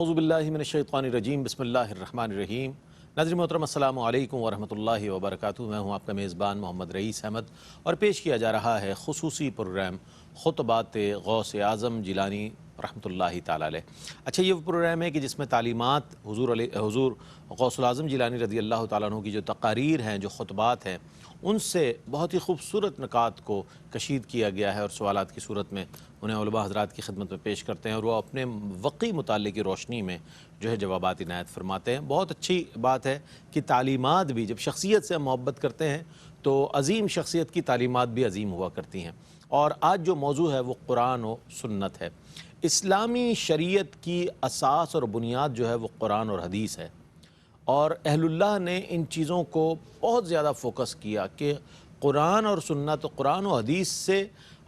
اعوذ باللہ من الشیطان الرجیم بسم اللہ الرحمن الرحیم۔ ناظرین محترم السلام علیکم ورحمۃ اللہ وبرکاتہ۔ میں ہوں آپ کا میزبان محمد رئیس احمد اور پیش کیا جا رہا ہے خصوصی پروگرام خطبات غوث اعظم جیلانی رحمۃ اللہ تعالی علیہ۔ اچھا، یہ وہ پروگرام ہے کہ جس میں تعلیمات حضور غوث اعظم جیلانی رضی اللہ تعالیٰ عنہ کی جو تقاریر ہیں، جو خطبات ہیں، ان سے بہت ہی خوبصورت نکات کو کشید کیا گیا ہے اور سوالات کی صورت میں انہیں علماء حضرات کی خدمت میں پیش کرتے ہیں اور وہ اپنے وقی مطالعے کی روشنی میں جو ہے جوابات عنایت فرماتے ہیں۔ بہت اچھی بات ہے کہ تعلیمات بھی، جب شخصیت سے ہم محبت کرتے ہیں تو عظیم شخصیت کی تعلیمات بھی عظیم ہوا کرتی ہیں۔ اور آج جو موضوع ہے وہ قرآن و سنت ہے۔ اسلامی شریعت کی اساس اور بنیاد جو ہے وہ قرآن اور حدیث ہے، اور اہل اللہ نے ان چیزوں کو بہت زیادہ فوکس کیا کہ قرآن اور سنت، قرآن و حدیث سے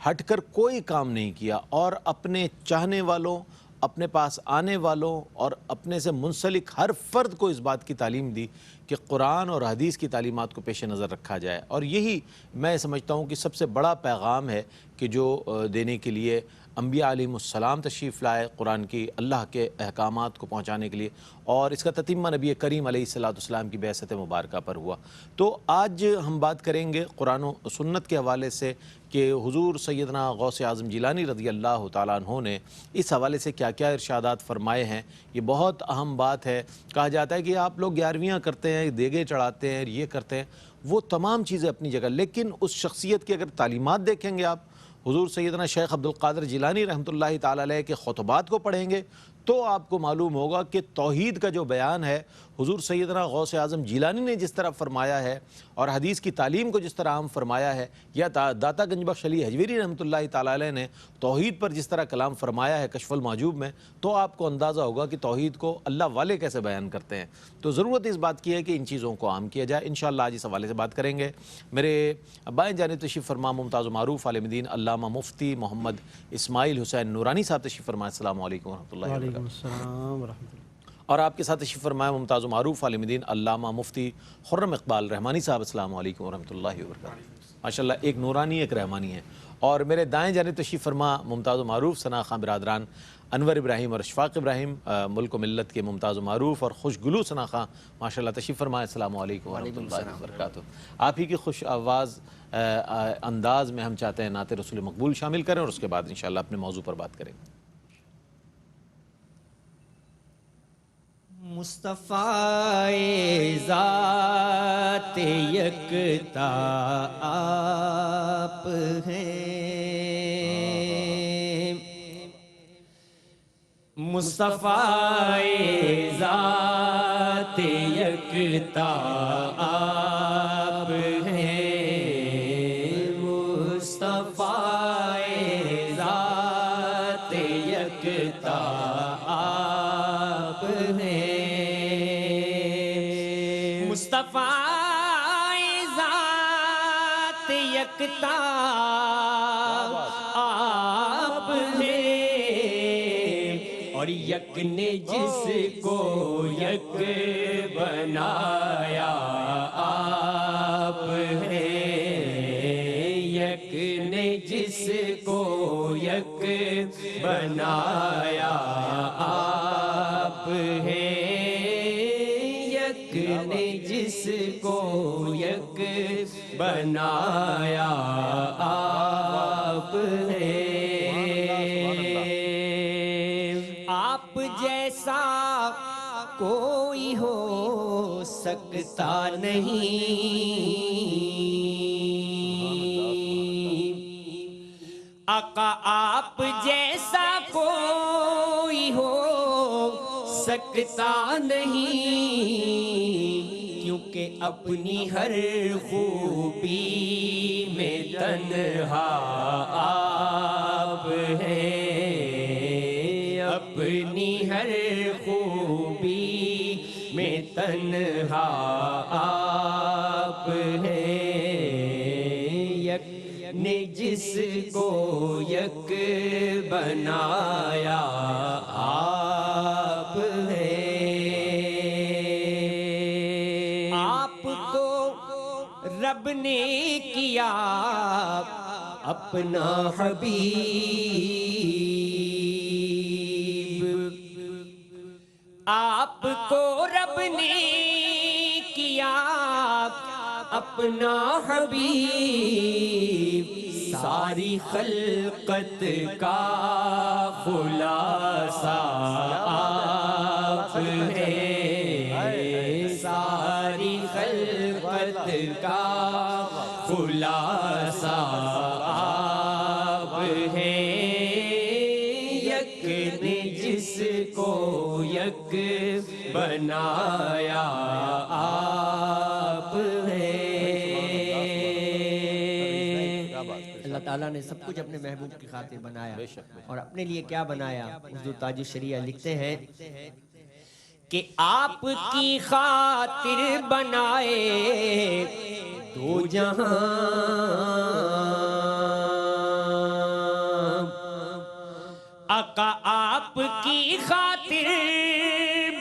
ہٹ کر کوئی کام نہیں کیا، اور اپنے چاہنے والوں، اپنے پاس آنے والوں اور اپنے سے منسلک ہر فرد کو اس بات کی تعلیم دی کہ قرآن اور حدیث کی تعلیمات کو پیش نظر رکھا جائے۔ اور یہی میں سمجھتا ہوں کہ سب سے بڑا پیغام ہے کہ جو دینے کے لیے انبیاء علیہم السلام تشریف لائے، قرآن کی اللہ کے احکامات کو پہنچانے کے لیے، اور اس کا تتمہ نبی کریم علیہ السلام کی بعثت مبارکہ پر ہوا۔ تو آج ہم بات کریں گے قرآن و سنت کے حوالے سے کہ حضور سیدنا غوث اعظم جیلانی رضی اللہ تعالیٰ عنہ نے اس حوالے سے کیا کیا ارشادات فرمائے ہیں۔ یہ بہت اہم بات ہے۔ کہا جاتا ہے کہ آپ لوگ 11ویاں کرتے ہیں، دیگے چڑھاتے ہیں، یہ کرتے ہیں، وہ تمام چیزیں اپنی جگہ، لیکن اس شخصیت کی اگر تعلیمات دیکھیں گے آپ، حضور سیدنا شیخ عبد القادر جیلانی رحمۃ اللہ تعالی علیہ کے خطبات کو پڑھیں گے تو آپ کو معلوم ہوگا کہ توحید کا جو بیان ہے حضور سیدنا غوث اعظم جیلانی نے جس طرح فرمایا ہے اور حدیث کی تعلیم کو جس طرح عام فرمایا ہے، یا داتا گنج بخش علی حجویری رحمۃ اللہ تعالی علیہ نے توحید پر جس طرح کلام فرمایا ہے کشف المحجوب میں، تو آپ کو اندازہ ہوگا کہ توحید کو اللہ والے کیسے بیان کرتے ہیں۔ تو ضرورت اس بات کی ہے کہ ان چیزوں کو عام کیا جائے۔ انشاءاللہ آج اس حوالے سے بات کریں گے۔ میرے بائیں جانب تشریف فرما ممتاز و معروف عالم دین علامہ مفتی محمد اسماعیل حسین نورانی صاحب تشریف فرما۔ السلام علیکم ورحمۃ اللہ وبرکاتہ۔ وعلیکم السلام ورحمۃ اللہ۔ اور آپ کے ساتھ تشریف فرمائے ممتاز و معروف عالم دین علامہ مفتی خرم اقبال رحمانی صاحب۔ السلام علیکم ورحمۃ اللہ وبرکاتہ۔ ماشاءاللہ ایک نورانی ایک رحمانی ہے۔ اور میرے دائیں جانب تشریف فرما ممتاز و معروف ثنا خان برادران انور ابراہیم اور اشفاق ابراہیم، ملک و ملت کے ممتاز و معروف اور خوشگلو ثنا خان، ماشاءاللہ تشریف فرمائے۔ السلام علیکم ورحمۃ اللہ وبرکاتہ۔ آپ ہی کی خوش آواز انداز میں ہم چاہتے ہیں نعت رسول مقبول شامل کریں اور اس کے بعد انشاءاللہ اپنے موضوع پر بات کریں۔ مصطفیٰ ذات یکتا آپ ہیں، مصطفیٰ ذات یکتا آپ ہیں، مصطفیٰ ذات یکتا آپ ہیں، مصطفیٰ ذات یکتا آپ ہیں، اور یک نے جس کو یک بنایا آپ ہیں، یک نے جس کو یک بنایا آپ ہیں، یک نے جس کو یک بنایا آپ ہیں، آپ جیسا کوئی ہو سکتا نہیں، آقا آپ جیسا کوئی ہو سکتا نہیں، کیونکہ اپنی ہر خوبی میں تنہا آپ ہیں، اپنی ہر خوبی میں تنہا آپ ہیں، یک نے جس کو یک بنایا آپ ہیں، آپ کو رب نے کیا اپنا حبیب، آپ کو رب نے کیا اپنا حبیب، ساری خلقت کا خلاصہ آپ ہیں، ساری خلقت کا خلاصہ آپ ہیں، یک نے جس کو یک بنایا آپ ہیں۔ اللہ تعالیٰ نے سب کچھ اپنے محبوب کی خاطر بنایا، اور اپنے لیے کیا بنایا؟ حضور تاج الشریعہ لکھتے ہیں کہ آپ کی خاطر بنائے دو جہاں، آقا آپ کی خاطر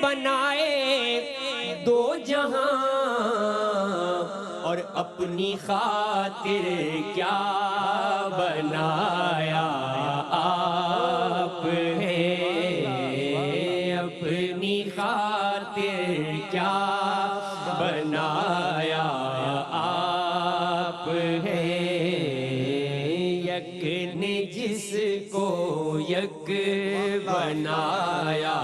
بنائے دو جہاں، اور اپنی خاطر کیا بنایا آپ ہیں، اپنی خاطر کیا بنایا آپ ہیں، یک نے جس کو یک بنایا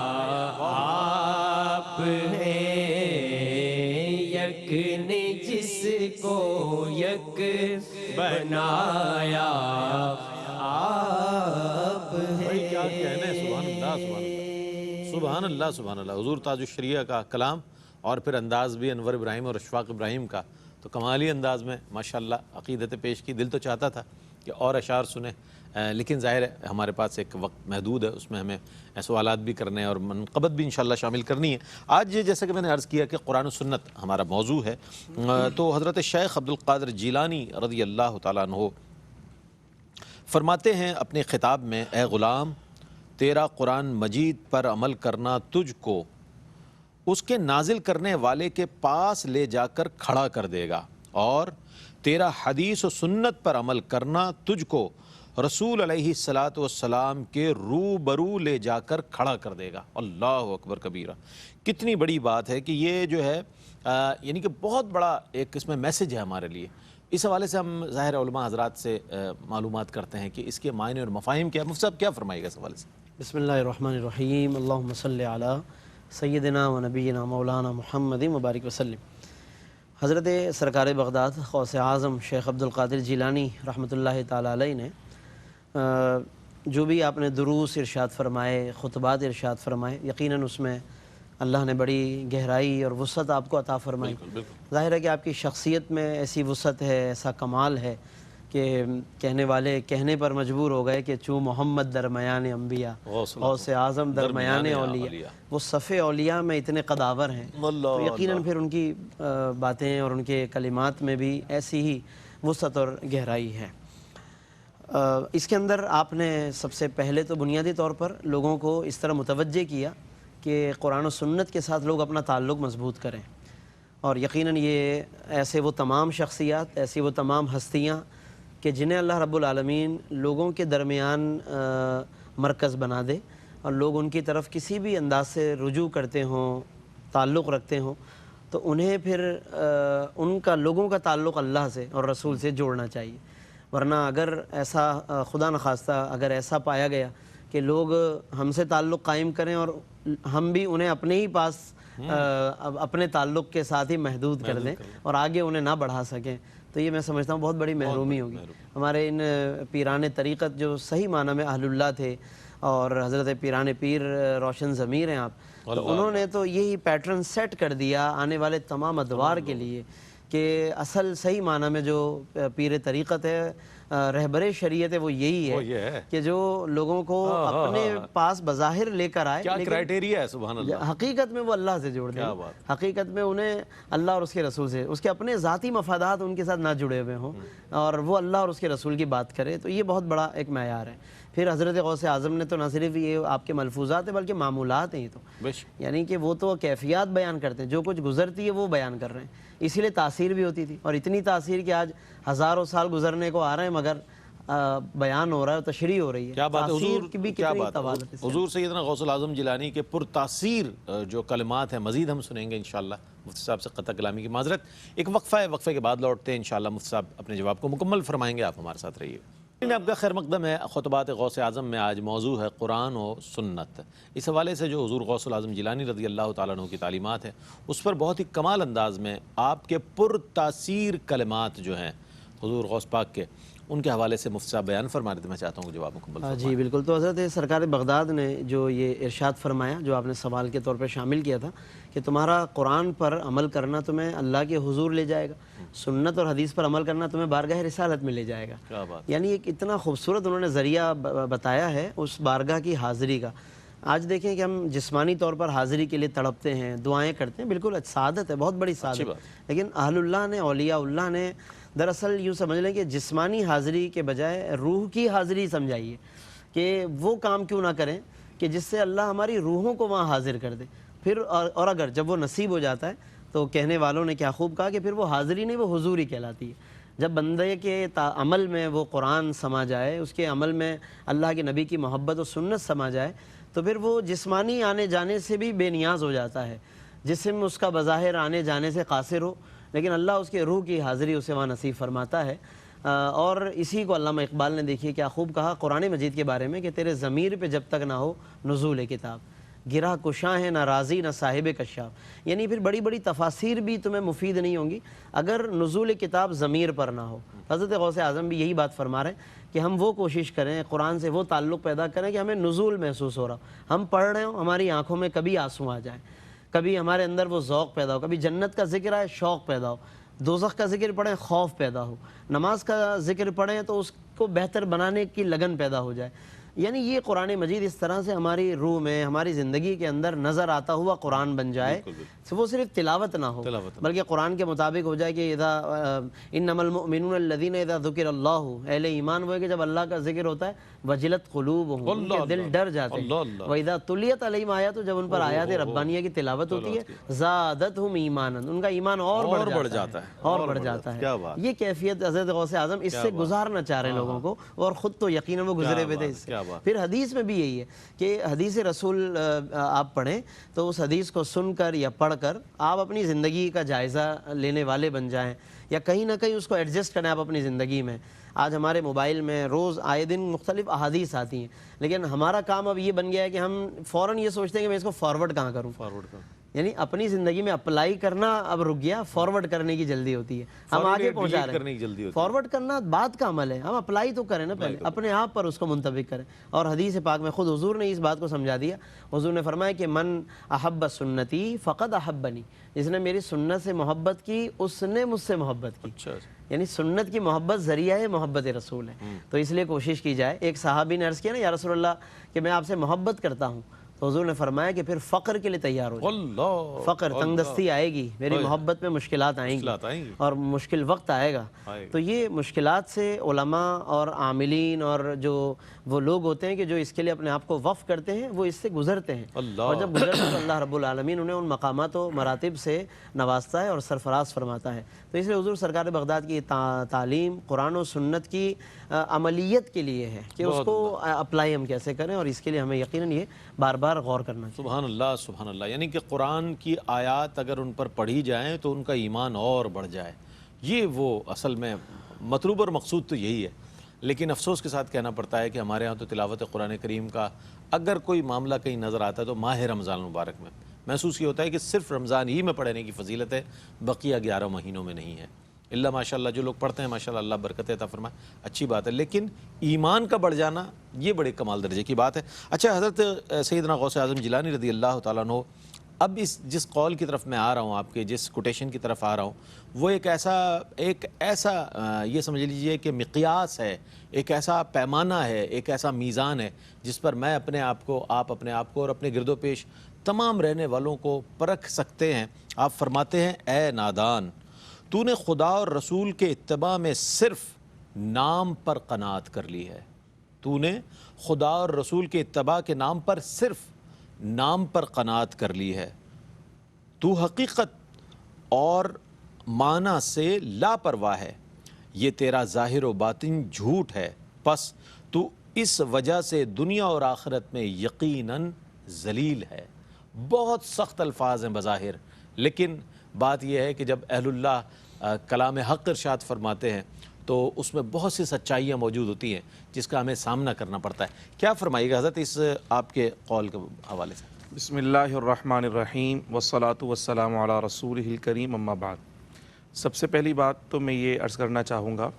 آپ ہیں، یک نے جس کو یک بنایا آپ ہیں۔ کیا کہنے، سبحان اللہ سبحان اللہ سبحان اللہ۔ حضور تاج الشریعہ کا کلام، اور پھر انداز بھی انور ابراہیم اور اشفاق ابراہیم کا، تو کمالی انداز میں ماشاءاللہ عقیدت پیش کی۔ دل تو چاہتا تھا کہ اور اشعار سنیں، لیکن ظاہر ہے ہمارے پاس ایک وقت محدود ہے، اس میں ہمیں سوالات بھی کرنے ہیں اور منقبت بھی انشاءاللہ شامل کرنی ہے۔ آج جیسا کہ میں نے عرض کیا کہ قرآن و سنت ہمارا موضوع ہے، تو حضرت شیخ عبدالقادر جیلانی رضی اللہ تعالیٰ عنہ فرماتے ہیں اپنے خطاب میں، اے غلام، تیرا قرآن مجید پر عمل کرنا تجھ کو اس کے نازل کرنے والے کے پاس لے جا کر کھڑا کر دے گا، اور تیرا حدیث و سنت پر عمل کرنا تجھ کو رسول علیہ السلام کے روبرو لے جا کر کھڑا کر دے گا۔ اللہ اکبر کبیرہ، کتنی بڑی بات ہے کہ یہ جو ہے یعنی کہ بہت بڑا ایک اس میں میسج ہے ہمارے لیے۔ اس حوالے سے ہم ظاہر علماء حضرات سے معلومات کرتے ہیں کہ اس کے معنی اور مفاہیم کیا ہے۔ مفتی صاحب کیا فرمائے گا اس حوالے سے؟ بسم اللہ الرحمن الرحیم، اللہم صلی علی سیدنا و نبینا مولانا محمد مبارک وسلم۔ حضرت سرکار بغداد غوث اعظم شیخ عبدالقادر جیلانی رحمۃ اللہ تعالی علیہ نے جو بھی آپ نے دروس ارشاد فرمائے، خطبات ارشاد فرمائے، یقیناً اس میں اللہ نے بڑی گہرائی اور وسعت آپ کو عطا فرمائی۔ ظاہر ہے کہ آپ کی شخصیت میں ایسی وسعت ہے، ایسا کمال ہے کہ کہنے والے کہنے پر مجبور ہو گئے کہ چوں محمد درمیان انبیاء، غوث اعظم درمیان اولیاء، وہ صف اولیاء میں اتنے قداور ہیں، تو یقیناً پھر ان کی باتیں اور ان کے کلمات میں بھی ایسی ہی وسعت اور گہرائی ہے۔ اس کے اندر آپ نے سب سے پہلے تو بنیادی طور پر لوگوں کو اس طرح متوجہ کیا کہ قرآن و سنت کے ساتھ لوگ اپنا تعلق مضبوط کریں، اور یقیناً یہ ایسے وہ تمام شخصیات، ایسی وہ تمام ہستیاں کہ جنہیں اللہ رب العالمین لوگوں کے درمیان مرکز بنا دے، اور لوگ ان کی طرف کسی بھی انداز سے رجوع کرتے ہوں، تعلق رکھتے ہوں، تو انہیں پھر ان کا لوگوں کا تعلق اللہ سے اور رسول سے جوڑنا چاہیے۔ ورنہ اگر ایسا خدا نخواستہ اگر ایسا پایا گیا کہ لوگ ہم سے تعلق قائم کریں اور ہم بھی انہیں اپنے ہی پاس اپنے تعلق کے ساتھ ہی محدود کر دیں اور آگے انہیں نہ بڑھا سکیں، تو یہ میں سمجھتا ہوں بہت بڑی محرومی ہوگی۔ ہمارے ان پیران طریقت جو صحیح معنی میں اہل اللہ تھے، اور حضرت پیران پیر روشن ضمیر ہیں آپ، تو انہوں نے تو یہی پیٹرن سیٹ کر دیا آنے والے تمام ادوار کے لیے کہ اصل صحیح معنی میں جو پیر طریقت ہے، رہبر شریعت ہے، وہ یہی ہے کہ جو لوگوں کو اپنے پاس بظاہر لے کر آئے، کیا کرائیٹیریا ہے، سبحان اللہ، حقیقت میں وہ اللہ سے جوڑ دیں، حقیقت میں انہیں اللہ اور اس کے رسول سے، اس کے اپنے ذاتی مفادات ان کے ساتھ نہ جڑے ہوئے ہوں، اور وہ اللہ اور اس کے رسول کی بات کرے، تو یہ بہت بڑا ایک معیار ہے۔ پھر حضرت غوث اعظم نے تو نہ صرف یہ آپ کے ملفوظات ہیں بلکہ معمولات ہیں، یہ تو یعنی کہ وہ تو کیفیات بیان کرتے ہیں، جو کچھ گزرتی ہے وہ بیان کر رہے ہیں، اسی لیے تاثیر بھی ہوتی تھی، اور اتنی تاثیر کہ آج ہزاروں سال گزرنے کو آ رہے ہیں مگر بیان ہو رہا ہے اور تشریح ہو رہی ہے. کیا بات ہے تاثیر حضور, کی بھی کیا کتنی بات ہے طوالت ہے. حضور سیدنا غوث العظم جیلانی کے پرتاثیر جو کلمات ہیں مزید ہم سنیں گے انشاءاللہ. مفتی صاحب سے قطع کلامی کی معذرت. ایک وقفہ ہے, وقفے کے بعد لوٹتے ہیں انشاءاللہ. مفتی صاحب اپنے جواب کو مکمل فرمائیں گے, آپ ہمارے ساتھ رہیے. آپ کا خیر مقدم ہے. خطبات غوث اعظم میں آج موضوع ہے قرآن و سنت. اس حوالے سے جو حضور غوث العظم جیلانی رضی اللہ تعالیٰ عنہ کی تعلیمات ہیں, اس پر بہت ہی کمال انداز میں آپ کے پرتاثیر کلمات جو ہیں حضور غوث پاک کے, ان کے حوالے سے مفتی صاحب بیان فرما رہے تھے. میں چاہتا ہوں کہ جواب مکمل فرمائیں. جی بالکل. تو حضرت سرکار بغداد نے جو یہ ارشاد فرمایا, جو آپ نے سوال کے طور پہ شامل کیا تھا, کہ تمہارا قرآن پر عمل کرنا تمہیں اللہ کے حضور لے جائے گا, سنت اور حدیث پر عمل کرنا تمہیں بارگاہ رسالت میں لے جائے گا. کیا بات. یعنی ایک اتنا خوبصورت انہوں نے ذریعہ بتایا ہے اس بارگاہ کی حاضری کا. آج دیکھیں کہ ہم جسمانی طور پر حاضری کے لیے تڑپتے ہیں, دعائیں کرتے ہیں, بالکل سعادت ہے, بہت بڑی سعادت. لیکن اہل اللہ نے, اولیاء اللہ نے دراصل یوں سمجھ لیں کہ جسمانی حاضری کے بجائے روح کی حاضری سمجھائیے, کہ وہ کام کیوں نہ کریں کہ جس سے اللہ ہماری روحوں کو وہاں حاضر کر دے. پھر اور اگر جب وہ نصیب ہو جاتا ہے تو کہنے والوں نے کیا خوب کہا کہ پھر وہ حاضری نہیں, وہ حضوری کہلاتی ہے. جب بندے کے عمل میں وہ قرآن سما جائے, اس کے عمل میں اللہ کے نبی کی محبت و سنت سما جائے, تو پھر وہ جسمانی آنے جانے سے بھی بے نیاز ہو جاتا ہے. جسم اس کا بظاہر آنے جانے سے قاصر ہو, لیکن اللہ اس کے روح کی حاضری اسے وہاں نصیب فرماتا ہے. اور اسی کو علامہ اقبال نے دیکھیے کیا خوب کہا قرآن مجید کے بارے میں, کہ تیرے ضمیر پہ جب تک نہ ہو نزول کتاب, گرہ کشاں ہے نہ راضی نہ صاحب کشاف. یعنی پھر بڑی بڑی تفاسیر بھی تمہیں مفید نہیں ہوں گی اگر نزول کتاب ضمیر پر نہ ہو. حضرت غوث اعظم بھی یہی بات فرما رہے ہیں کہ ہم وہ کوشش کریں, قرآن سے وہ تعلق پیدا کریں کہ ہمیں نزول محسوس ہو رہا ہو, ہم پڑھ رہے ہوں, ہماری آنکھوں میں کبھی آنسو آ جائیں, کبھی ہمارے اندر وہ ذوق پیدا ہو, کبھی جنت کا ذکر آئے شوق پیدا ہو, دوزخ کا ذکر پڑھیں خوف پیدا ہو, نماز کا ذکر پڑھیں تو اس کو بہتر بنانے کی لگن پیدا ہو جائے. یعنی یہ قرآن مجید اس طرح سے ہماری روح میں, ہماری زندگی کے اندر نظر آتا ہوا قرآن بن جائے, وہ صرف تلاوت نہ ہو بلکہ قرآن کے مطابق ہو جائے. کہ انما المؤمنون الذین اذا ذکر اللہ, اہل ایمان وہ ہے کہ جب اللہ کا ذکر ہوتا ہے وجلت قلوبہم, ان کے دل ڈر جاتے ہیں. واذا تلیت علیہم آیات, جب ان پر آیات ربانیہ کی تلاوت ہوتی ہے زادتہم ایمانا, ان کا ایمان اور بڑھ جاتا ہے, اور بڑھ جاتا ہے. یہ کیفیت حضرت غوث اعظم اس سے گزارنا چاہ رہے ہیں لوگوں کو, اور خود تو یقیناً وہ گزرے ہوئے تھے اس سے. پھر حدیث میں بھی یہی ہے کہ حدیث رسول آپ پڑھیں تو اس حدیث کو سن کر یا پڑھ کر آپ اپنی زندگی کا جائزہ لینے والے بن جائیں, یا کہیں نہ کہیں اس کو ایڈجسٹ کریں آپ اپنی زندگی میں. آج ہمارے موبائل میں روز آئے دن مختلف احادیث آتی ہیں, لیکن ہمارا کام اب یہ بن گیا ہے کہ ہم فوراً یہ سوچتے ہیں کہ میں اس کو فارورڈ کہاں کروں. یعنی اپنی زندگی میں اپلائی کرنا اب رک گیا, فارورڈ کرنے کی جلدی ہوتی ہے, ہم آگے پہنچا رہے ہیں. فارورڈ کرنا بعد کا عمل ہے, ہم اپلائی تو کریں نا پہلے, اپنے آپ پر اس کو منطبق کریں. اور حدیث پاک میں خود حضور نے اس بات کو سمجھا دیا. حضور نے فرمایا کہ من احب سنتی فقد احبنی, جس نے میری سنت سے محبت کی اس نے مجھ سے محبت کی. یعنی سنت کی محبت ذریعہ ہے محبت رسول ہے. تو اس لیے کوشش کی جائے. ایک صحابی نے عرض کیا نا, یا رسول اللہ کہ میں آپ سے محبت کرتا ہوں, تو حضور نے فرمایا کہ پھر فقر کے لیے تیار ہو جائے. فقر, تنگ دستی آئے گی, میری محبت میں مشکلات آئیں گی اور مشکل وقت آئے گا. تو یہ مشکلات سے علماء اور عاملین اور جو وہ لوگ ہوتے ہیں کہ جو اس کے لیے اپنے آپ کو وقف کرتے ہیں, وہ اس سے گزرتے ہیں. اور جب گزرتے ہیں تو اللہ رب العالمین انہیں ان مقامات و مراتب سے نوازتا ہے اور سرفراز فرماتا ہے. تو اس لیے حضور سرکار بغداد کی تعلیم قرآن و سنت کی عملیت کے لیے ہے کہ اس کو اپلائی ہم کیسے کریں, اور اس کے لیے ہمیں یقیناً یہ بار بار غور کرنا چاہیے. سبحان اللہ سبحان اللہ. یعنی کہ قرآن کی آیات اگر ان پر پڑھی جائیں تو ان کا ایمان اور بڑھ جائے. یہ وہ اصل میں مطلوب اور مقصود تو یہی ہے. لیکن افسوس کے ساتھ کہنا پڑتا ہے کہ ہمارے ہاں تو تلاوت قرآن کریم کا اگر کوئی معاملہ کہیں نظر آتا ہے تو ماہ رمضان المبارک میں محسوس یہ ہوتا ہے کہ صرف رمضان ہی میں پڑھنے کی فضیلت ہے, بقیہ 11 مہینوں میں نہیں ہے. اللہ ماشاءاللہ جو لوگ پڑھتے ہیں ماشاءاللہ اللہ برکت عطا فرمائے, اچھی بات ہے, لیکن ایمان کا بڑھ جانا یہ بڑے کمال درجے کی بات ہے. اچھا, حضرت سیدنا غوث اعظم جیلانی رضی اللہ تعالیٰ عنہ, اب جس قول کی طرف میں آ رہا ہوں, آپ کے جس کوٹیشن کی طرف آ رہا ہوں, وہ ایک ایسا یہ سمجھ لیجئے کہ مقیاس ہے, ایک ایسا پیمانہ ہے, ایک ایسا میزان ہے جس پر میں اپنے آپ کو, آپ اپنے آپ کو اور اپنے گرد و پیش تمام رہنے والوں کو پرکھ سکتے ہیں. آپ فرماتے ہیں, اے نادان, تو نے خدا اور رسول کے اتباع میں صرف نام پر قناعت کر لی ہے. تو نے خدا اور رسول کے اتباع کے نام پر صرف نام پر قناعت کر لی ہے. تو حقیقت اور معنی سے لاپرواہ ہے. یہ تیرا ظاہر و باطن جھوٹ ہے, پس تو اس وجہ سے دنیا اور آخرت میں یقیناً ذلیل ہے۔ بہت سخت الفاظ ہیں بظاہر، لیکن بات یہ ہے کہ جب اہل اللہ کلام حق ارشاد فرماتے ہیں تو اس میں بہت سی سچائیاں موجود ہوتی ہیں جس کا ہمیں سامنا کرنا پڑتا ہے۔ کیا فرمائیے گا حضرت اس آپ کے قول کے حوالے سے؟ بسم اللہ الرحمن الرحیم والصلاة والسلام علی رسولہ الکریم، اما بعد۔ سب سے پہلی بات تو میں یہ عرض کرنا چاہوں گا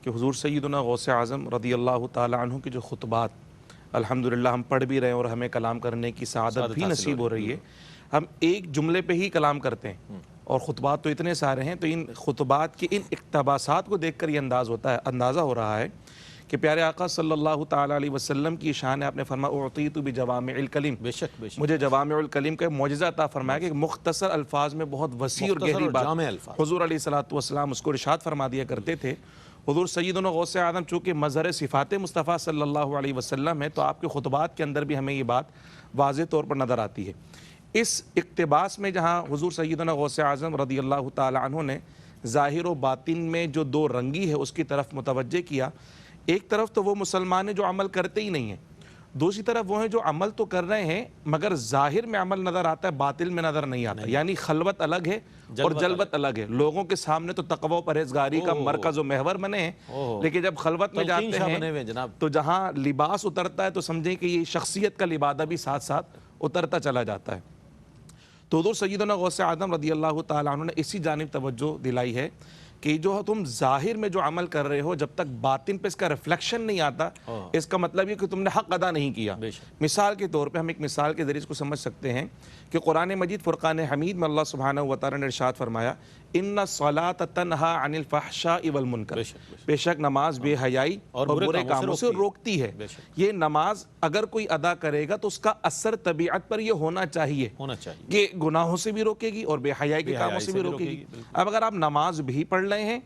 کہ حضور سیدنا غوث اعظم رضی اللہ تعالی عنہ کے جو خطبات الحمدللہ ہم پڑھ بھی رہے ہیں اور ہمیں کلام کرنے کی سعادت بھی نصیب ہو رہی ہے، ہم ایک جملے پہ ہی کلام کرتے ہیں اور خطبات تو اتنے سارے ہیں، تو ان خطبات کے ان اقتباسات کو دیکھ کر یہ اندازہ ہو رہا ہے کہ پیارے آقا صلی اللہ تعالی علیہ وسلم کی شان ہے۔ آپ نے فرمایا اعطیت بجوامع الکلم، بے شک بے شک، مجھے جوامع الکلم کا معجزہ عطا فرمایا کہ مختصر الفاظ میں بہت وسیع اور گہری بات جامع الفاظ حضور علیہ الصلوۃ والسلام اس کو ارشاد فرما دیا کرتے تھے۔ حضور سیدنا غوث اعظم چونکہ مظہر صفات مصطفیٰ صلی اللہ علیہ وسلم ہے، تو آپ کے خطبات کے اندر بھی ہمیں یہ بات واضح طور پر نظر آتی ہے۔ اس اقتباس میں جہاں حضور سیدنا غوث اعظم رضی اللہ تعالی عنہ نے ظاہر و باطن میں جو دو رنگی ہے اس کی طرف متوجہ کیا، ایک طرف تو وہ مسلمان ہیں جو عمل کرتے ہی نہیں ہیں، دوسری طرف وہ ہیں جو عمل تو کر رہے ہیں مگر ظاہر میں عمل نظر آتا ہے، باطل میں نظر نہیں آتا، یعنی خلوت الگ ہے اور جلوت الگ ہے۔ لوگوں کے سامنے تو تقوی و پرہیزگاری کا مرکز و محور بنے ہیں، لیکن جب خلوت میں جاتے ہیں تو جہاں لباس اترتا ہے تو سمجھیں کہ یہ شخصیت کا لبادہ بھی ساتھ ساتھ اترتا چلا جاتا ہے۔ تو حضور سیدنا غوث اعظم رضی اللہ تعالیٰ عنہ نے اسی جانب توجہ دلائی ہے کہ جو تم ظاہر میں جو عمل کر رہے ہو جب تک باطن پہ اس کا ریفلیکشن نہیں آتا، اس کا مطلب یہ کہ تم نے حق ادا نہیں کیا۔ مثال کے طور پہ ہم ایک مثال کے ذریعے اس کو سمجھ سکتے ہیں کہ قرآن مجید فرقان حمید میں اللہ سبحانہ و تعالیٰ نے ارشاد فرمایا ان الصلاۃ تنہا عن الفحشاء والمنکر، بے شک نماز بے حیائی اور برے کاموں سے روکتی ہے۔ یہ نماز اگر کوئی ادا کرے گا تو اس کا اثر طبیعت پر یہ ہونا چاہیے کہ گناہوں سے بھی روکے گی اور بے حیائی کے کاموں سے بھی روکے گی۔ اب اگر آپ نماز بھی پڑھ رہے ہیں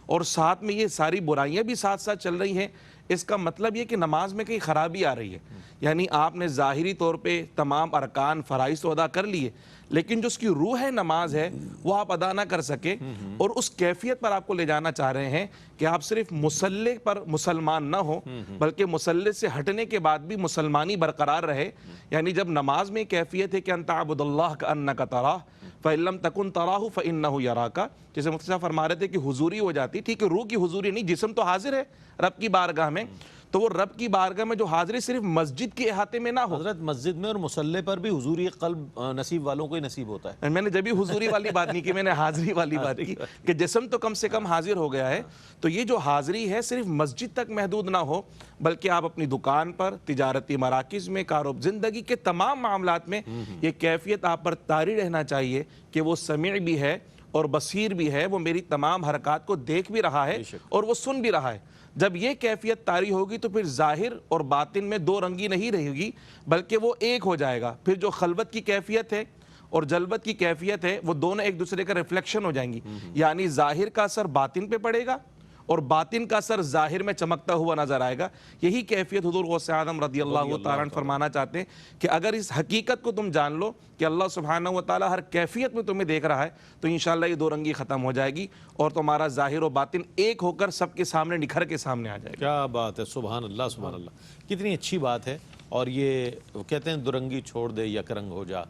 اور ساتھ میں یہ ساری برائیاں بھی ساتھ ساتھ چل رہی ہیں، اس کا مطلب یہ کہ نماز میں کہیں خرابی آ رہی ہے۔ یعنی آپ نے ظاہری طور پہ تمام ارکان فرائض تو ادا کر لیے، لیکن جو اس کی روح ہے نماز ہے وہ آپ ادا نہ کر سکے، اور اس کیفیت پر آپ کو لے جانا چاہ رہے ہیں کہ آپ صرف مصلی پر مسلمان نہ ہو بلکہ مصلی سے ہٹنے کے بعد بھی مسلمانی برقرار رہے۔ یعنی جب نماز میں کیفیت ہے کہ ان تعبد اللہ کأنک تراہ فإن لم تکن تراہ فإنہ یراک، جیسے مفتی صاحب فرما رہے تھے کہ حضوری ہو جاتی، ٹھیک ہے روح کی حضوری نہیں، جسم تو حاضر ہے رب کی بارگاہ میں، تو وہ رب کی بارگاہ میں جو حاضری صرف مسجد کے احاطے میں نہ ہو۔ حضرت مسجد میں اور مصلی پر بھی حضوری قلب نصیب والوں کو ہی نصیب ہوتا ہے۔ میں نے جبھی حضوری والی بات نہیں کی، میں نے حاضری والی بات کی کہ جسم تو کم سے کم حاضر ہو گیا ہے، تو یہ جو حاضری ہے صرف مسجد تک محدود نہ ہو بلکہ آپ اپنی دکان پر، تجارتی مراکز میں، زندگی کے تمام معاملات میں یہ کیفیت آپ پر طاری رہنا چاہیے کہ وہ سمیع بھی ہے اور بصیر بھی ہے، وہ میری تمام حرکات کو دیکھ بھی رہا ہے اور وہ سن بھی رہا ہے۔ جب یہ کیفیت طاری ہوگی تو پھر ظاہر اور باطن میں دو رنگی نہیں رہے گی بلکہ وہ ایک ہو جائے گا۔ پھر جو خلوت کی کیفیت ہے اور جلوت کی کیفیت ہے وہ دونوں ایک دوسرے کا ریفلیکشن ہو جائیں گی، یعنی ظاہر کا اثر باطن پہ پڑے گا اور باطن کا اثر ظاہر میں چمکتا ہوا نظر آئے گا۔ یہی کیفیت حضور غوث اعظم رضی اللہ تعالیٰ عنہ فرمانا چاہتے ہیں کہ اگر اس حقیقت کو تم جان لو کہ اللہ سبحانہ و تعالیٰ ہر کیفیت میں تمہیں دیکھ رہا ہے تو انشاءاللہ یہ دو رنگی ختم ہو جائے گی اور تمہارا ظاہر و باطن ایک ہو کر سب کے سامنے نکھر کے سامنے آ جائے گا۔ کیا بات ہے، سبحان اللہ سبحان اللہ، کتنی اچھی بات ہے۔ اور یہ وہ کہتے ہیں درنگی چھوڑ دے یک رنگ ہو جا،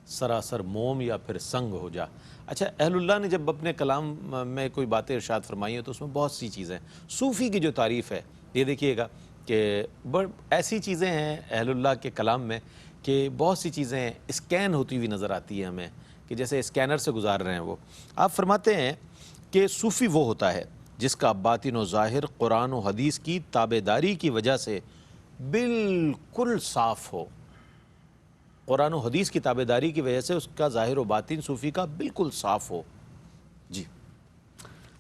سراسر موم یا پھر سنگ ہو جا۔ اچھا، اہل اللہ نے جب اپنے کلام میں کوئی باتیں ارشاد فرمائی ہیں تو اس میں بہت سی چیزیں، صوفی کی جو تعریف ہے یہ دیکھیے گا کہ ایسی چیزیں ہیں اہل اللہ کے کلام میں کہ بہت سی چیزیں اسکین ہوتی ہوئی نظر آتی ہیں ہمیں، کہ جیسے اسکینر سے گزار رہے ہیں وہ۔ آپ فرماتے ہیں کہ صوفی وہ ہوتا ہے جس کا باطن و ظاہر قرآن و حدیث کی تابعداری کی وجہ سے بالکل صاف ہو، قرآن و حدیث کی تابعداری کی وجہ سے اس کا ظاہر و باطن صوفی کا بالکل صاف ہو۔ جی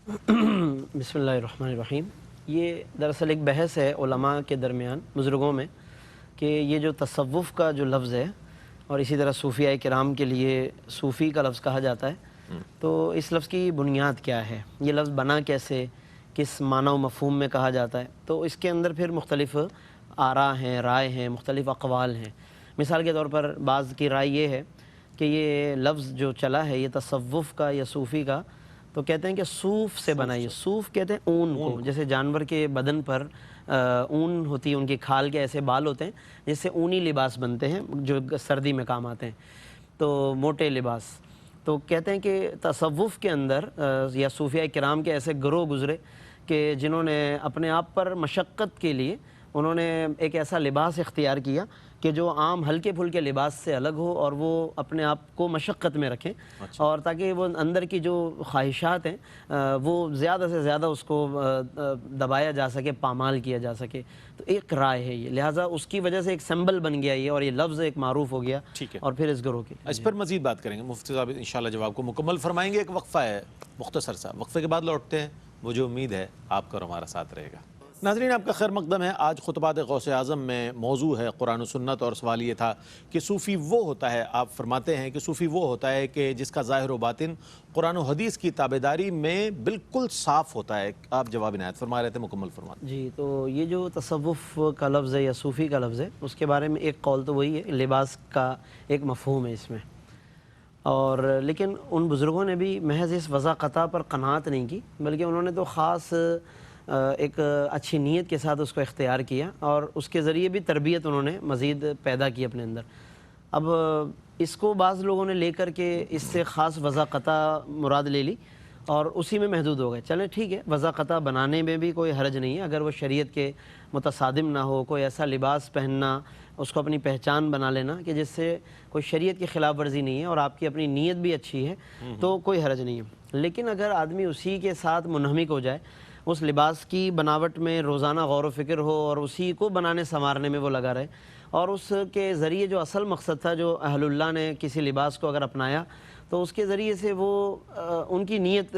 بسم اللہ الرحمن الرحیم۔ یہ دراصل ایک بحث ہے علماء کے درمیان، بزرگوں میں، کہ یہ جو تصوف کا جو لفظ ہے اور اسی طرح صوفیاء کرام کے لیے صوفی کا لفظ کہا جاتا ہے، تو اس لفظ کی بنیاد کیا ہے، یہ لفظ بنا کیسے، کس معنی و مفہوم میں کہا جاتا ہے، تو اس کے اندر پھر مختلف آراء ہیں، رائے ہیں، مختلف اقوال ہیں۔ مثال کے طور پر بعض کی رائے یہ ہے کہ یہ لفظ جو چلا ہے یہ تصوف کا یا صوفی کا، تو کہتے ہیں کہ صوف سے بنا، یہ صوف کہتے ہیں اون کو، جیسے جانور کے بدن پر اون ہوتی ہے، ان کی کھال کے ایسے بال ہوتے ہیں جس سے اونی لباس بنتے ہیں جو سردی میں کام آتے ہیں، تو موٹے لباس. تو کہتے ہیں کہ تصوف کے اندر یا صوفیہ کرام کے ایسے گروہ گزرے کہ جنہوں نے اپنے آپ پر مشقت کے لیے انہوں نے ایک ایسا لباس اختیار کیا کہ جو عام ہلکے پھلکے لباس سے الگ ہو اور وہ اپنے آپ کو مشقت میں رکھیں، اور تاکہ وہ اندر کی جو خواہشات ہیں وہ زیادہ سے زیادہ اس کو دبایا جا سکے، پامال کیا جا سکے. تو ایک رائے ہے یہ، لہٰذا اس کی وجہ سے ایک سمبل بن گیا یہ، اور یہ لفظ ایک معروف ہو گیا. اور پھر اس گروہ کے اس پر مزید بات کریں گے. مفتی صاحب انشاءاللہ جواب کو مکمل فرمائیں گے. ایک وقفہ ہے مختصر سا، وقفے کے بعد لوٹتے ہیں. مجھے امید ہے آپ کا اور ہمارا ساتھ رہے گا. ناظرین آپ کا خیر مقدم ہے. آج خطبات غوث اعظم میں موضوع ہے قرآن و سنت، اور سوال یہ تھا کہ صوفی وہ ہوتا ہے، آپ فرماتے ہیں کہ صوفی وہ ہوتا ہے کہ جس کا ظاہر و باطن قرآن و حدیث کی تابعداری میں بالکل صاف ہوتا ہے. آپ جواب عنایت فرما رہے تھے، مکمل فرما دیں. جی، تو یہ جو تصوف کا لفظ ہے یا صوفی کا لفظ ہے، اس کے بارے میں ایک قول تو وہی ہے، لباس کا ایک مفہوم ہے اس میں. اور لیکن ان بزرگوں نے بھی محض اس وضاقتہ پر قناعت نہیں کی، بلکہ انہوں نے تو خاص ایک اچھی نیت کے ساتھ اس کو اختیار کیا، اور اس کے ذریعے بھی تربیت انہوں نے مزید پیدا کی اپنے اندر. اب اس کو بعض لوگوں نے لے کر کے اس سے خاص وضاقتہ مراد لے لی اور اسی میں محدود ہو گئے. چلیں ٹھیک ہے، وضاقتہ بنانے میں بھی کوئی حرج نہیں ہے اگر وہ شریعت کے متصادم نہ ہو. کوئی ایسا لباس پہننا، اس کو اپنی پہچان بنا لینا کہ جس سے کوئی شریعت کی خلاف ورزی نہیں ہے اور آپ کی اپنی نیت بھی اچھی ہے، تو کوئی حرج نہیں ہے. لیکن اگر آدمی اسی کے ساتھ منہمک ہو جائے، اس لباس کی بناوٹ میں روزانہ غور و فکر ہو اور اسی کو بنانے سنوارنے میں وہ لگا رہے، اور اس کے ذریعے جو اصل مقصد تھا، جو اہل اللہ نے کسی لباس کو اگر اپنایا تو اس کے ذریعے سے وہ ان کی نیت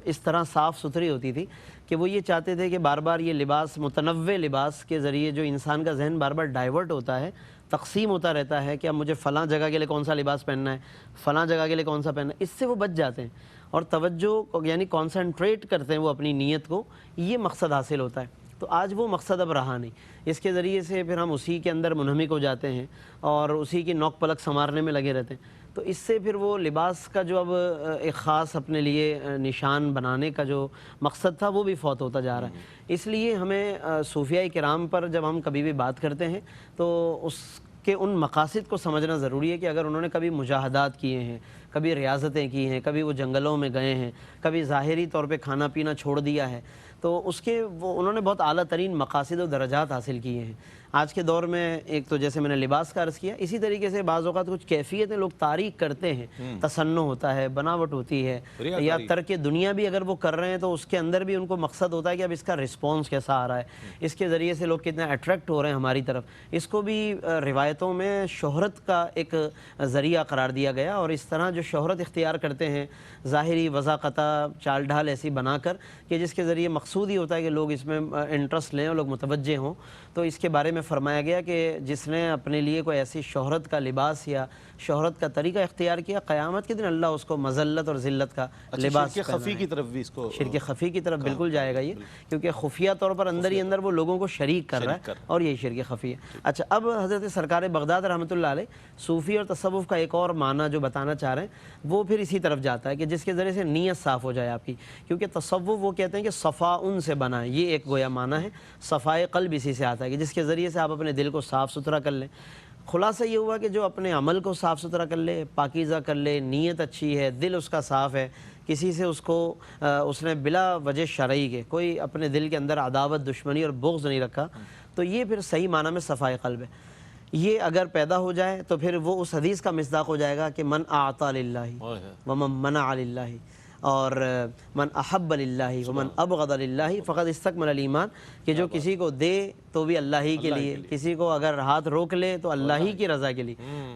اس طرح صاف ستھری ہوتی تھی کہ وہ یہ چاہتے تھے کہ بار بار یہ لباس، متنوع لباس کے ذریعے جو انسان کا ذہن بار بار ڈائیورٹ ہوتا ہے، تقسیم ہوتا رہتا ہے کہ اب مجھے فلاں جگہ کے لیے کون سا لباس پہننا ہے، فلاں جگہ کے لیے کون سا پہننا ہے، اس سے وہ بچ جاتے ہیں اور توجہ یعنی کانسنٹریٹ کرتے ہیں وہ اپنی نیت کو، یہ مقصد حاصل ہوتا ہے. تو آج وہ مقصد اب رہا نہیں. اس کے ذریعے سے پھر ہم اسی کے اندر منہمک ہو جاتے ہیں اور اسی کی نوک پلک سنوارنے میں لگے رہتے ہیں. تو اس سے پھر وہ لباس کا جو اب ایک خاص اپنے لیے نشان بنانے کا جو مقصد تھا وہ بھی فوت ہوتا جا رہا ہے. اس لیے ہمیں صوفیاء کرام پر جب ہم کبھی بھی بات کرتے ہیں تو اس کے ان مقاصد کو سمجھنا ضروری ہے کہ اگر انہوں نے کبھی مجاہدات کیے ہیں، کبھی ریاضتیں کی ہیں، کبھی وہ جنگلوں میں گئے ہیں، کبھی ظاہری طور پہ کھانا پینا چھوڑ دیا ہے، تو اس کے انہوں نے بہت اعلیٰ ترین مقاصد و درجات حاصل کیے ہیں. آج کے دور میں ایک تو جیسے میں نے لباس کا عرض کیا، اسی طریقے سے بعض اوقات کچھ کیفیتیں لوگ تاریک کرتے ہیں، تصنع ہوتا ہے، بناوٹ ہوتی ہے، یا ترک دنیا بھی اگر وہ کر رہے ہیں تو اس کے اندر بھی ان کو مقصد ہوتا ہے کہ اب اس کا رسپانس کیسا آ رہا ہے، اس کے ذریعے سے لوگ کتنے اٹریکٹ ہو رہے ہیں ہماری طرف. اس کو بھی روایتوں میں شہرت کا ایک ذریعہ قرار دیا گیا، اور اس طرح جو شہرت اختیار کرتے ہیں ظاہری وضاقتہ چال ڈھال ایسی بنا کر کہ جس کے ذریعے مقصود ہی ہوتا ہے کہ لوگ اس میں انٹرسٹ لیں اور لوگ متوجہ ہوں. تو اس کے بارے میں فرمایا گیا کہ جس نے اپنے لیے کوئی ایسی شہرت کا لباس یا شہرت کا طریقہ اختیار کیا، قیامت کے دن اللہ اس کو مذلت اور ذلت کا لباس شرک خفی کی طرف بھی اس کو، شرک خفی کی طرف بالکل جائے گا یہ، کیونکہ خفیہ طور پر اندر ہی اندر وہ لوگوں کو شریک کر رہا ہے، اور یہی شرک خفی ہے. اچھا، اب حضرت سرکار بغداد رحمۃ اللہ علیہ صوفی اور تصوف کا ایک اور معنی جو بتانا چاہ رہے ہیں وہ پھر اسی طرف جاتا ہے کہ جس کے ذریعے سے نیت صاف ہو جائے آپ کی. کیونکہ تصوف وہ کہتے ہیں کہ صفاء سے بنا ہے، یہ ایک گویا معنی ہے. صفائے قلب اسی سے آتا ہے کہ جس کے ذریعے سے آپ اپنے دل کو صاف ستھرا کر لیں. خلاصہ یہ ہوا کہ جو اپنے عمل کو صاف ستھرا کر لے، پاکیزہ کر لے، نیت اچھی ہے، دل اس کا صاف ہے، کسی سے اس نے بلا وجہ شرعی کے کوئی اپنے دل کے اندر عداوت، دشمنی اور بغض نہیں رکھا، تو یہ پھر صحیح معنی میں صفائے قلب ہے. یہ اگر پیدا ہو جائے تو پھر وہ اس حدیث کا مصداق ہو جائے گا کہ من اعطى للہ ومن منع للہ، اور من احب للہ ومن ابغض للہ فقد استکمل الایمان، کہ جو کسی کو دے تو بھی اللہ ہی کے لیے، کسی کو اگر ہاتھ روک لے تو اللہ ہی کی رضا کے لیے،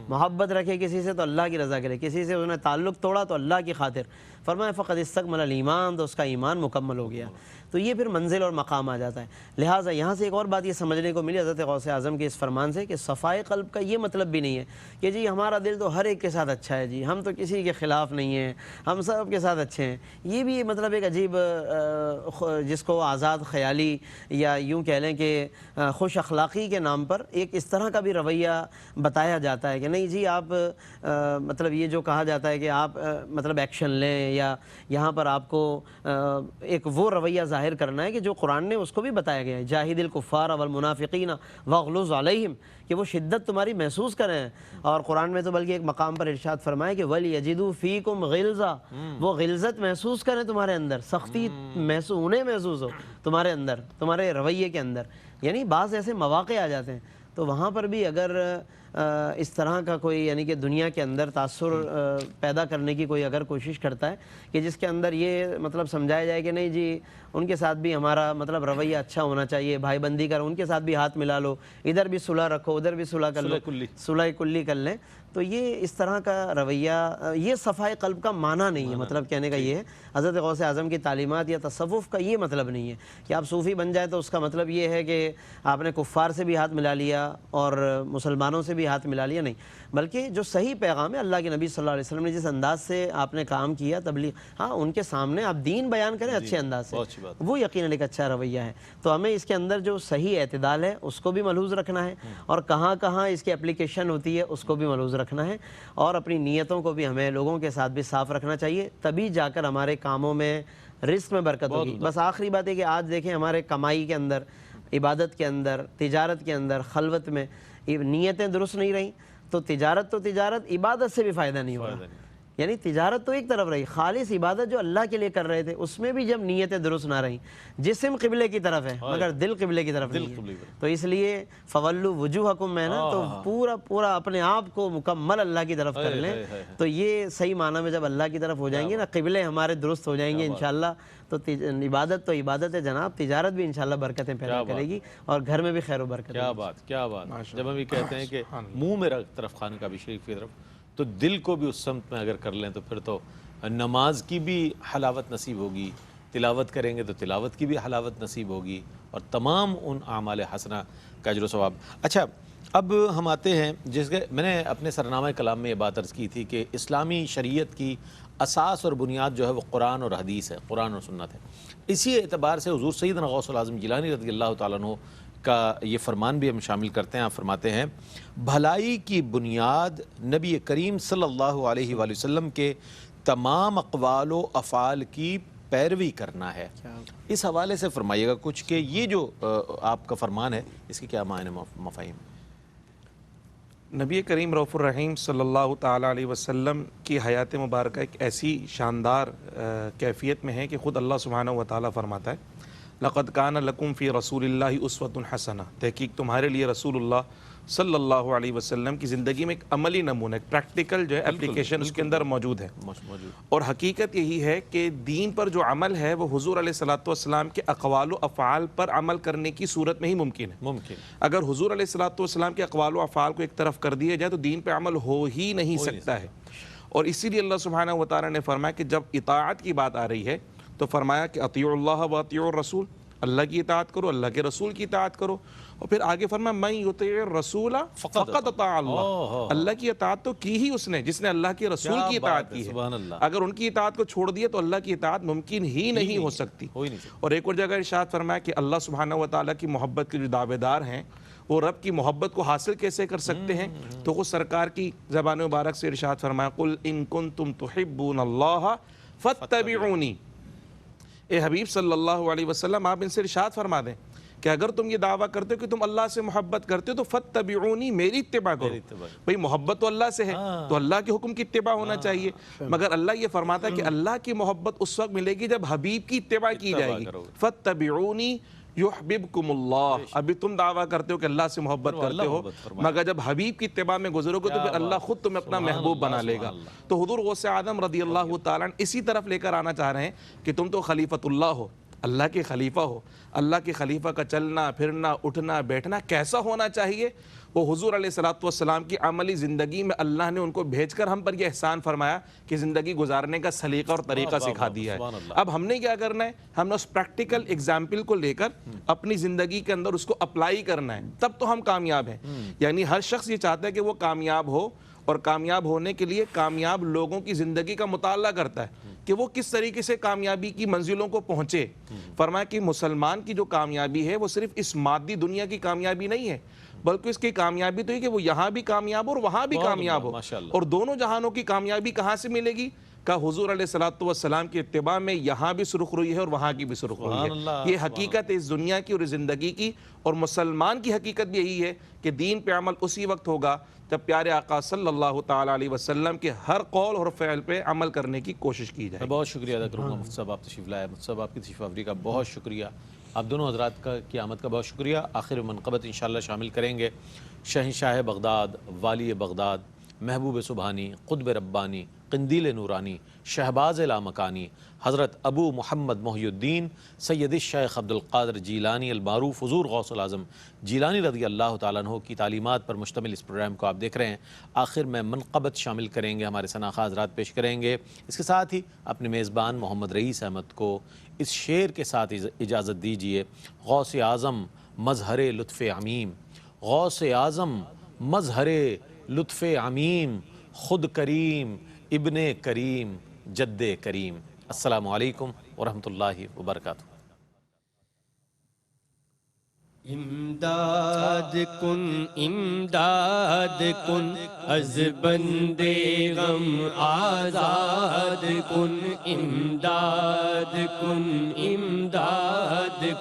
محبت رکھے کسی سے تو اللہ کی رضا کے لیے، کسی سے اس نے تعلق توڑا تو اللہ کی خاطر، فرمایا فقد استکمل الایمان، تو اس کا ایمان مکمل ہو گیا. تو یہ پھر منزل اور مقام آ جاتا ہے. لہٰذا یہاں سے ایک اور بات یہ سمجھنے کو ملی حضرت غوث اعظم کے اس فرمان سے کہ صفائے قلب کا یہ مطلب بھی نہیں ہے کہ جی ہمارا دل تو ہر ایک کے ساتھ اچھا ہے، جی ہم تو کسی کے خلاف نہیں ہیں، ہم سب کے ساتھ اچھے ہیں. یہ بھی مطلب ایک عجیب جس کو آزاد خیالی یا یوں کہہ لیں کہ خوش اخلاقی کے نام پر ایک اس طرح کا بھی رویہ بتایا جاتا ہے کہ نہیں جی آپ مطلب یہ جو کہا جاتا ہے کہ آپ مطلب ایکشن لیں، یا یہاں پر آپ کو ایک وہ رویہ ظاہر ظاہر کرنا ہے کہ جو قرآن نے اس کو بھی بتایا گیا ہے، جاہد الکفار والمنافقین واغلظ علیہم، کہ وہ شدت تمہاری محسوس کریں. اور قرآن میں تو بلکہ ایک مقام پر ارشاد فرمائے کہ وَلْيَجِدُوا فِيكُمْ غِلْظَةً، وہ غلظت محسوس کریں تمہارے اندر، سختی انہیں محسوس ہو تمہارے اندر، تمہارے رویے کے اندر. یعنی بعض ایسے مواقع آ جاتے ہیں تو وہاں پر بھی اگر اس طرح کا کوئی یعنی کہ دنیا کے اندر تاثر پیدا کرنے کی کوئی اگر کوشش کرتا ہے کہ جس کے اندر یہ مطلب سمجھایا جائے کہ نہیں جی ان کے ساتھ بھی ہمارا مطلب رویہ اچھا ہونا چاہیے، بھائی بندی کر، ان کے ساتھ بھی ہاتھ ملا لو، ادھر بھی صلح رکھو، ادھر بھی صلح کر لو، صلح کلی کر لیں، تو یہ اس طرح کا رویہ یہ صفائی قلب کا معنی نہیں ہے. مطلب کہنے کا یہ ہے حضرت غوث اعظم کی تعلیمات یا تصوف کا یہ مطلب نہیں ہے کہ آپ صوفی بن جائے تو اس کا مطلب یہ ہے کہ آپ نے کفار سے بھی ہاتھ ملا لیا اور مسلمانوں سے بھی ہاتھ ملا لیا، نہیں. بلکہ جو صحیح پیغام ہے اللہ کے نبی صلی اللہ علیہ وسلم نے جس انداز سے آپ نے کام کیا تبلیغ، ہاں ان کے سامنے آپ دین بیان کریں اچھے انداز سے، وہ یقیناً ایک اچھا رویہ ہے. تو ہمیں اس کے اندر جو صحیح اعتدال ہے اس کو بھی ملحوظ رکھنا ہے، اور کہاں کہاں اس کی اپلیکیشن ہوتی ہے اس کو بھی ملحوظ رکھنا ہے، اور اپنی نیتوں کو بھی ہمیں لوگوں کے ساتھ بھی صاف رکھنا چاہیے، تبھی جا کر ہمارے کاموں میں رزق میں برکت ہوگی. بس آخری بات ہے کہ آج دیکھیں ہمارے کمائی کے اندر، عبادت کے اندر، تجارت کے اندر، خلوت میں نیتیں درست نہیں رہیں تو تجارت عبادت سے بھی فائدہ نہیں ہو رہا. یعنی تجارت تو ایک طرف رہی، خالص عبادت جو اللہ کے لیے کر رہے تھے اس میں بھی جب نیتیں درست نہ رہیں، جسم قبلے کی طرف ہے مگر دل قبلے کی طرف نہیں ہے، تو اس لیے فولوا وجوہکم میں نا تو پورا اپنے آپ کو مکمل اللہ کی طرف کر لیں. تو یہ صحیح معنی میں جب اللہ کی طرف ہو جائیں گے نا، قبلے ہمارے درست ہو جائیں گے انشاءاللہ، تو عبادت تو عبادت ہے جناب، تجارت بھی انشاءاللہ برکتیں پیدا کرے گی اور گھر میں بھی خیر و برکت. کیا بات. جب ہم یہ کہتے ہیں کہ منہ میرا طرف خانہ کعبہ شریف کی طرف، تو دل کو بھی اس سمت میں اگر کر لیں تو پھر تو نماز کی بھی حلاوت نصیب ہوگی، تلاوت کریں گے تو تلاوت کی بھی حلاوت نصیب ہوگی، اور تمام ان اعمال حسنہ کا اجر و ثواب. اچھا اب ہم آتے ہیں، جس کے میں نے اپنے سرنامہ کلام میں یہ بات عرض کی تھی کہ اسلامی شریعت کی اساس اور بنیاد جو ہے وہ قرآن اور حدیث ہے، قرآن اور سنت ہے. اسی اعتبار سے حضور سیدنا غوث الاعظم جیلانی رضی اللہ تعالیٰ عنہ کا یہ فرمان بھی ہم شامل کرتے ہیں. آپ فرماتے ہیں بھلائی کی بنیاد نبی کریم صلی اللہ علیہ وآلہ وسلم کے تمام اقوال و افعال کی پیروی کرنا ہے. اس حوالے سے فرمائیے گا کچھ کہ یہ جو آپ کا فرمان ہے اس کے کیا معنی مفاہیم؟ نبی کریم رؤوف الرحیم صلی اللہ تعالیٰ علیہ وسلم کی حیات مبارکہ ایک ایسی شاندار کیفیت میں ہے کہ خود اللہ سبحانہ و تعالیٰ فرماتا ہے لقد کان لکم فی رسول اللہ اسوۃ حسنہ، تحقیق تمہارے لیے رسول اللہ صلی اللہ علیہ وسلم کی زندگی میں ایک عملی نمونہ، ایک پریکٹیکل جو ہے اپلیکیشن اس کے اندر موجود ہے. اور حقیقت یہی ہے کہ دین پر جو عمل ہے وہ حضور علیہ الصلوۃ والسلام کے اقوال و افعال پر عمل کرنے کی صورت میں ہی ممکن ہے. اگر حضور علیہ الصلوۃ والسلام کے اقوال و افعال کو ایک طرف کر دیا جائے تو دین پہ عمل ہو ہی نہیں سکتا ہے. اور اسی لیے اللہ سبحانہ و تعالیٰ نے فرمایا کہ جب اطاعت کی بات آ رہی ہے تو فرمایا کہ اطیعوا اللہ و اطیعوا الرسول، اللہ کی اطاعت کرو، اللہ کے رسول کی اطاعت کرو. اور پھر آگے فرمایا من یطیع الرسول فقد اطاع اللہ، اللہ کی اطاعت تو کی ہی اس نے جس نے اللہ کے رسول کی اطاعت کی ہے. اگر ان کی اطاعت کو چھوڑ دیا تو اللہ کی اطاعت ممکن ہی نہیں ہو سکتی. اور ایک اور جگہ ارشاد فرمایا کہ اللہ سبحانہ و تعالیٰ کی محبت کے جو دعوے دار ہیں وہ رب کی محبت کو حاصل کیسے کر سکتے ہیں؟ تو وہ سرکار کی زبان مبارک سے ارشاد فرمایا قل ان کنتم تحبون اللہ فاتبعونی، اے حبیب صلی اللہ علیہ وسلم آپ ان سے ارشاد فرما دیں کہ اگر تم یہ دعویٰ کرتے ہو کہ تم اللہ سے محبت کرتے ہو تو فاتبعونی، میری اتباع کرو. بھئی محبت تو اللہ سے ہے تو اللہ کے حکم کی اتباع ہونا چاہیے، مگر اللہ یہ فرماتا ہے کہ اللہ کی محبت اس وقت ملے گی جب حبیب کی اتباع کی جائے گی. فاتبعونی یحببکم اللہ، ابھی تم دعویٰ کرتے ہو کہ اللہ سے محبت کرتے ہو، مگر جب حبیب کی اتباع میں گزرو گے تو پھر اللہ خود تمہیں اپنا محبوب بنا لے گا. تو حضور غوث اعظم رضی اللہ تعالیٰ اسی طرف لے کر آنا چاہ رہے ہیں کہ تم تو خلیفۃ اللہ ہو، اللہ کے خلیفہ ہو. اللہ کے خلیفہ کا چلنا پھرنا اٹھنا بیٹھنا کیسا ہونا چاہیے؟ وہ حضور علیہ الصلوۃ والسلام کی عملی زندگی میں اللہ نے ان کو بھیج کر ہم پر یہ احسان فرمایا کہ زندگی گزارنے کا سلیقہ اور طریقہ سکھا دیا ہے. اب ہم نے کیا کرنا ہے؟ ہم نے اس پریکٹیکل ایگزامپل کو لے کر اپنی زندگی کے اندر اس کو اپلائی کرنا ہے، تب تو ہم کامیاب ہیں. یعنی ہر شخص یہ چاہتا ہے کہ وہ کامیاب ہو، اور کامیاب ہونے کے لیے کامیاب لوگوں کی زندگی کا مطالعہ کرتا ہے کہ وہ کس طریقے سے کامیابی کی منزلوں کو پہنچے. فرمایا کہ مسلمان کی جو کامیابی ہے وہ صرف اس مادی دنیا کی کامیابی نہیں ہے، بلکہ اس کی کامیابی تو یہ کہ وہ یہاں بھی کامیاب ہو اور وہاں بھی کامیاب ہو. اور دونوں جہانوں کی کامیابی کہاں سے ملے گی؟ کا حضور علیہ الصلوۃ والسلام کی اتباع میں یہاں بھی سرخ روی ہے اور وہاں کی بھی سرخ روی ہے۔ یہ حقیقت ہے اس دنیا کی اور اس زندگی کی، اور مسلمان کی حقیقت بھی یہی ہے کہ دین پہ عمل اسی وقت ہوگا جب پیارے آقا صلی اللہ تعالیٰ علیہ وسلم کے ہر قول اور فعل پہ عمل کرنے کی کوشش کی جائے۔ بہت شکریہ ادا کروں گا مفتی صاحب، آپ تشریف لائے۔ مفتی صاحب آپ کی تشریف آوری کا بہت شکریہ، آپ دونوں حضرات کی آمد کا بہت شکریہ۔ آخر منقبت انشاءاللہ شامل کریں گے شہنشاہ بغداد، والی بغداد، محبوب سبحانی، قطب ربانی، قندیل نورانی، شہباز لامکانی، حضرت ابو محمد محی الدین سید الشیخ عبد القادر جیلانی المعروف حضور غوث العظم جیلانی رضی اللہ تعالیٰ عنہ کی تعلیمات پر مشتمل اس پروگرام کو آپ دیکھ رہے ہیں۔ آخر میں منقبت شامل کریں گے، ہمارے ثناخواہ حضرات پیش کریں گے۔ اس کے ساتھ ہی اپنے میزبان محمد رئیس احمد کو اس شعر کے ساتھ اجازت دیجیے۔ غوث اعظم مظہر لطف عمیم، غوث اعظم مظہر لطف عمیم، خود کریم ابن کریم جد کریم۔ السلام علیکم ورحمۃ اللہ وبرکاتہ۔ امداد کن از بندے غم آزاد کن، امداد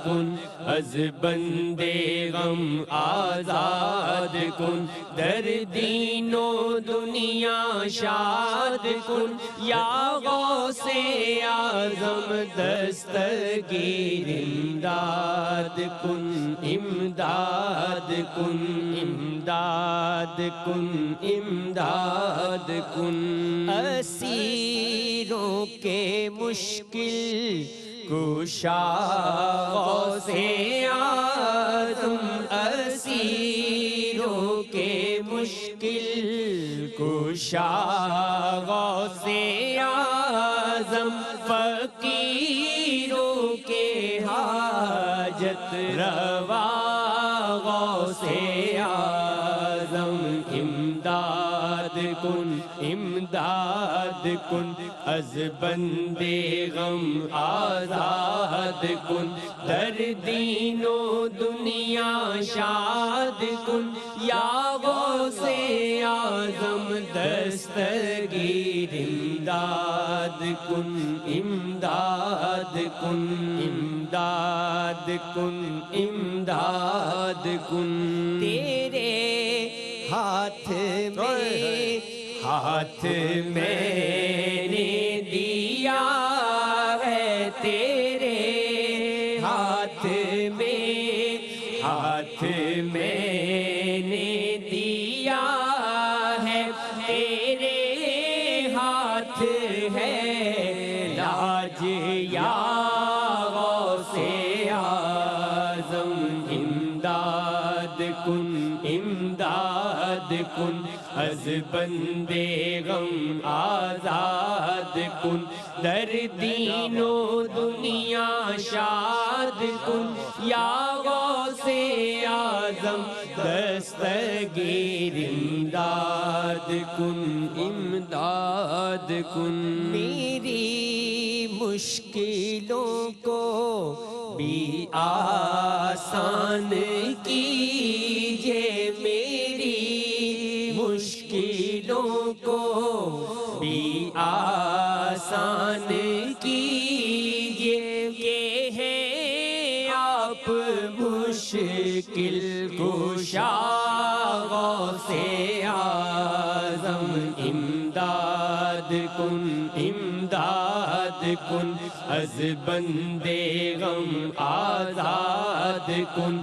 کن از بندے غم آزاد کن، در دین و دنیا شاد کن، یا غوث اعظم دستگیر امداد کن، امداد کن، امداد کن، امداد کن۔ اسیروں کے مشکل کشا غوث اعظم، اسیروں کے مشکل کشا غوث اعظم، فقیروں کے حاجت روا غوث اعظم، امداد کن، امداد کن از بندے غم آزاد کن، در دین و دنیا شاد کن، یا غوث اعظم دستگیر امداد کن، امداد کن، امداد کن، امداد کن۔ تیرے ہاتھ میں نے دیا ہے، تیرے ہاتھ میں نے دیا ہے، تیرے ہاتھ ہے لاج یا غوث اعظم، امداد کن، امداد کن از بندے غم آزاد کن، در دین و دنیا شاد کن، یا غوث اعظم دستگیر امداد کن، امداد کن۔ میری مشکلوں کو بھی آسان کیجیے، میری مشکلوں کو بھی آسان کیجیے، کہ ہیں آپ مشکل کشا غوث اعظم، امداد کن، امداد کن از بندے غم آزاد کن۔